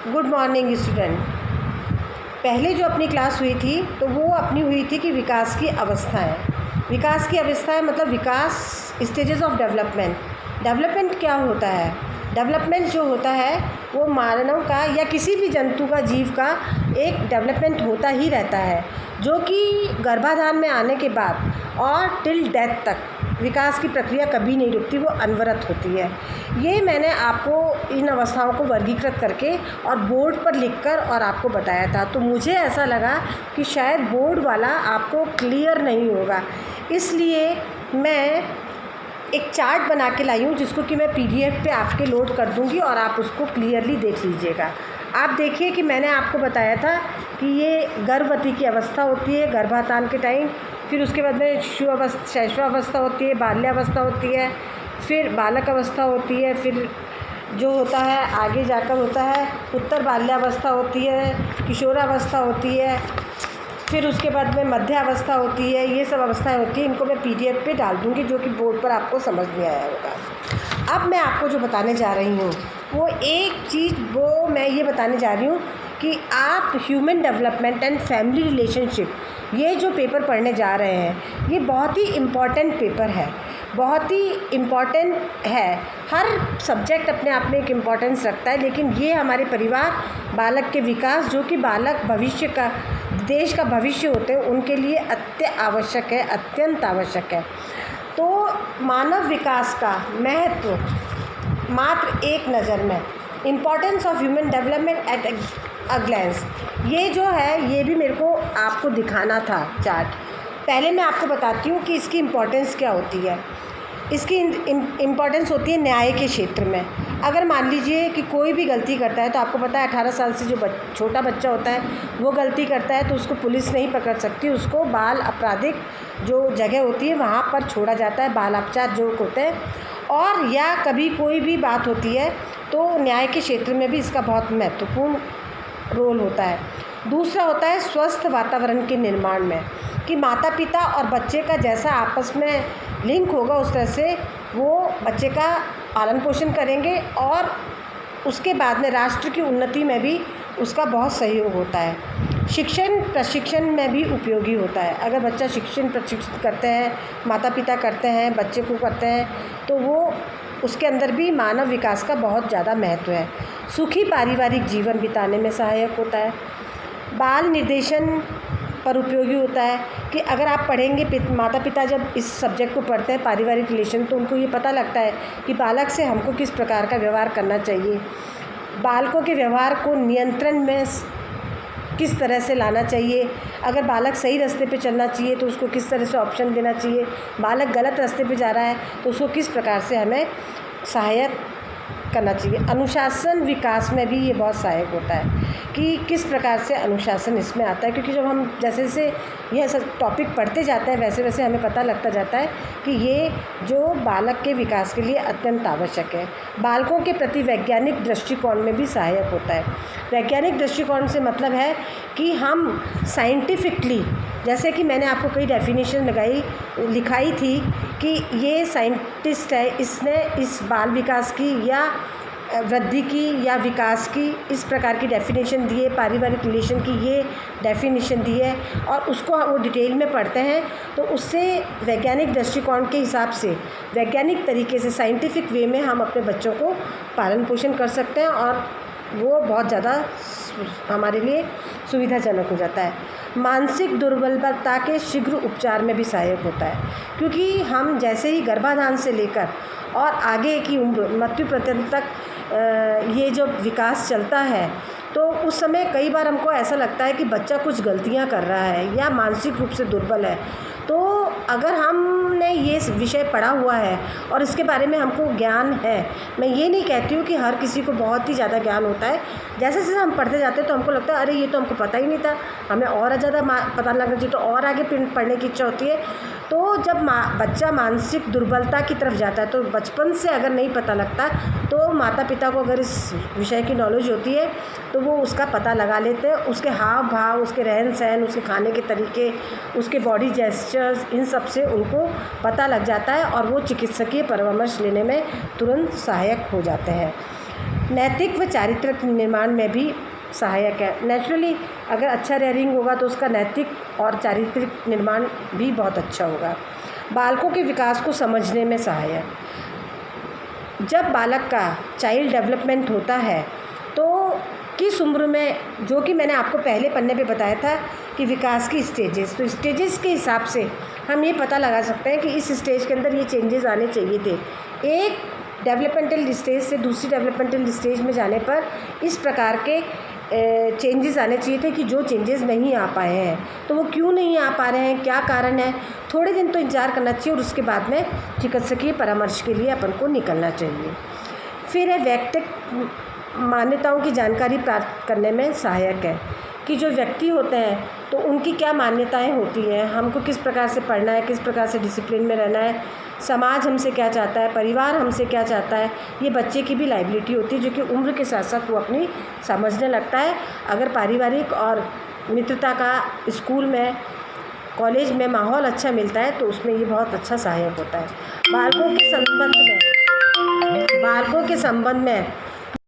Good morning student. पहले जो अपनी क्लास हुई थी तो वो अपनी हुई थी कि विकास की अवस्थाएं। विकास की अवस्थाएं मतलब विकास स्टेजेस ऑफ डेवलपमेंट। डेवलपमेंट क्या होता है? डेवलपमेंट जो होता है वो मानव का या किसी भी जंतु का, जीव का एक डेवलपमेंट होता ही रहता है, जो कि गर्भाधान में आने के बाद और टिल डेथ तक विकास की प्रक्रिया कभी नहीं रुकती, वो अनवरत होती है। ये मैंने आपको इन अवस्थाओं को वर्गीकृत करके और बोर्ड पर लिखकर और आपको बताया था। तो मुझे ऐसा लगा कि शायद बोर्ड वाला आपको क्लियर नहीं होगा, इसलिए मैं एक चार्ट बना के लाई हूँ, जिसको कि मैं PDF पे आपके लोड कर दूँगी और आप उसको क्लियरली देख लीजिएगा। आप देखिए कि मैंने आपको बताया था कि ये गर्भवती की अवस्था होती है गर्भाधान के टाइम, फिर उसके बाद में शैशवावस्था होती है, बाल्यावस्था होती है, फिर बालक अवस्था होती है, फिर जो होता है आगे जाकर होता है उत्तर बाल्यावस्था होती है, किशोरावस्था होती है, फिर उसके बाद में मध्यावस्था होती है। ये सब अवस्थाएं होती हैं। इनको मैं PDF पे डाल दूँगी, जो कि बोर्ड पर आपको समझ में आया होगा। अब मैं आपको जो बताने जा रही हूँ वो एक चीज़, वो मैं ये बताने जा रही हूँ कि आप human development and family relationship, ये जो पेपर पढ़ने जा रहे हैं, ये बहुत ही इम्पॉर्टेंट पेपर है, बहुत ही इम्पॉर्टेंट है। हर सब्जेक्ट अपने आप में एक इम्पॉर्टेंस रखता है, लेकिन ये हमारे परिवार, बालक के विकास, जो कि बालक भविष्य का, देश का भविष्य होते हैं, उनके लिए आवश्यक है, अत्यंत आवश्यक है। तो मानव विकास का महत्व मात्र एक नज़र में, importance of human development at a glance, ये जो है ये भी मेरे को आपको दिखाना था चार्ट। पहले मैं आपको बताती हूँ कि इसकी इम्पॉर्टेंस क्या होती है। इसकी इम्पॉर्टेंस होती है न्याय के क्षेत्र में। अगर मान लीजिए कि कोई भी गलती करता है, तो आपको पता है 18 साल से जो छोटा बच्चा होता है वो गलती करता है तो उसको पुलिस नहीं पकड़ सकती, उसको बाल आपराधिक जो जगह होती है वहाँ पर छोड़ा जाता है, बाल अपचार जो होते हैं। और या कभी कोई भी बात होती है तो न्याय के क्षेत्र में भी इसका बहुत महत्वपूर्ण रोल होता है। दूसरा होता है स्वस्थ वातावरण के निर्माण में, कि माता पिता और बच्चे का जैसा आपस में लिंक होगा उस तरह से वो बच्चे का पालन पोषण करेंगे, और उसके बाद में राष्ट्र की उन्नति में भी उसका बहुत सहयोग होता है। शिक्षण प्रशिक्षण में भी उपयोगी होता है। अगर बच्चा शिक्षण प्रशिक्षित करते हैं, माता पिता करते हैं, बच्चे को करते हैं, तो वो उसके अंदर भी मानव विकास का बहुत ज़्यादा महत्व है। सुखी पारिवारिक जीवन बिताने में सहायक होता है। बाल निर्देशन पर उपयोगी होता है, कि अगर आप पढ़ेंगे, माता पिता जब इस सब्जेक्ट को पढ़ते हैं पारिवारिक रिलेशन, तो उनको ये पता लगता है कि बालक से हमको किस प्रकार का व्यवहार करना चाहिए, बालकों के व्यवहार को नियंत्रण में किस तरह से लाना चाहिए, अगर बालक सही रास्ते पे चलना चाहिए तो उसको किस तरह से ऑप्शन देना चाहिए, बालक गलत रास्ते पे जा रहा है तो उसको किस प्रकार से हमें सहायक करना चाहिए। अनुशासन विकास में भी ये बहुत सहायक होता है, कि किस प्रकार से अनुशासन इसमें आता है, क्योंकि जब हम जैसे जैसे यह सब टॉपिक पढ़ते जाते हैं वैसे वैसे हमें पता लगता जाता है कि ये जो बालक के विकास के लिए अत्यंत आवश्यक है। बालकों के प्रति वैज्ञानिक दृष्टिकोण में भी सहायक होता है। वैज्ञानिक दृष्टिकोण से मतलब है कि हम साइंटिफिकली, जैसे कि मैंने आपको कई डेफिनेशन लिखाई थी कि ये साइंटिस्ट है, इसने इस बाल विकास की या वृद्धि की या विकास की इस प्रकार की डेफिनेशन दी है, पारिवारिक रिलेशन की ये डेफिनेशन दी है, और उसको वो डिटेल में पढ़ते हैं तो उससे वैज्ञानिक दृष्टिकोण के हिसाब से, वैज्ञानिक तरीके से, साइंटिफिक वे में हम अपने बच्चों को पालन पोषण कर सकते हैं, और वो बहुत ज़्यादा हमारे लिए सुविधाजनक हो जाता है। मानसिक दुर्बलता के शीघ्र उपचार में भी सहायक होता है, क्योंकि हम जैसे ही गर्भाधान से लेकर और आगे की उम्र, मृत्यु पर्यंत तक ये जो विकास चलता है, तो उस समय कई बार हमको ऐसा लगता है कि बच्चा कुछ गलतियां कर रहा है या मानसिक रूप से दुर्बल है। तो अगर हमने ये विषय पढ़ा हुआ है और इसके बारे में हमको ज्ञान है, मैं ये नहीं कहती हूँ कि हर किसी को बहुत ही ज़्यादा ज्ञान होता है, जैसे जैसे हम पढ़ते जाते हैं तो हमको लगता है अरे ये तो हमको पता ही नहीं था, हमें और ज़्यादा पता लगना चाहिए, तो और आगे पढ़ने की इच्छा होती है। तो जब बच्चा मानसिक दुर्बलता की तरफ जाता है, तो बचपन से अगर नहीं पता लगता, तो माता पिता को अगर इस विषय की नॉलेज होती है तो वो उसका पता लगा लेते हैं, उसके हाव भाव, उसके रहन सहन, उसके खाने के तरीके, उसके बॉडी जेस्चर्स, इन सब से उनको पता लग जाता है और वो चिकित्सकीय परामर्श लेने में तुरंत सहायक हो जाते हैं। नैतिक व चारित्रिक निर्माण में भी सहायक है। नेचुरली अगर अच्छा रेयरिंग होगा तो उसका नैतिक और चारित्रिक निर्माण भी बहुत अच्छा होगा। बालकों के विकास को समझने में सहायक, जब बालक का चाइल्ड डेवलपमेंट होता है तो किस उम्र में, जो कि मैंने आपको पहले पन्ने पे बताया था कि विकास की स्टेजेस, तो स्टेजेस के हिसाब से हम ये पता लगा सकते हैं कि इस स्टेज के अंदर ये चेंजेस आने चाहिए थे। एक डेवलपमेंटल स्टेज से दूसरी डेवलपमेंटल स्टेज में जाने पर इस प्रकार के चेंजेस आने चाहिए थे कि जो चेंजेस नहीं आ पाए हैं, तो वो क्यों नहीं आ पा रहे हैं, क्या कारण है। थोड़े दिन तो इंतज़ार करना चाहिए और उसके बाद में चिकित्सकीय परामर्श के लिए अपन को निकलना चाहिए। फिर है वैयक्तिक मान्यताओं की जानकारी प्राप्त करने में सहायक है कि जो व्यक्ति होते हैं तो उनकी क्या मान्यताएं होती हैं, हमको किस प्रकार से पढ़ना है, किस प्रकार से डिसिप्लिन में रहना है, समाज हमसे क्या चाहता है, परिवार हमसे क्या चाहता है। ये बच्चे की भी लाइबिलिटी होती है जो कि उम्र के साथ साथ वो अपनी समझने लगता है। अगर पारिवारिक और मित्रता का स्कूल में, कॉलेज में माहौल अच्छा मिलता है तो उसमें ये बहुत अच्छा सहायक होता है। बालकों के संबंध में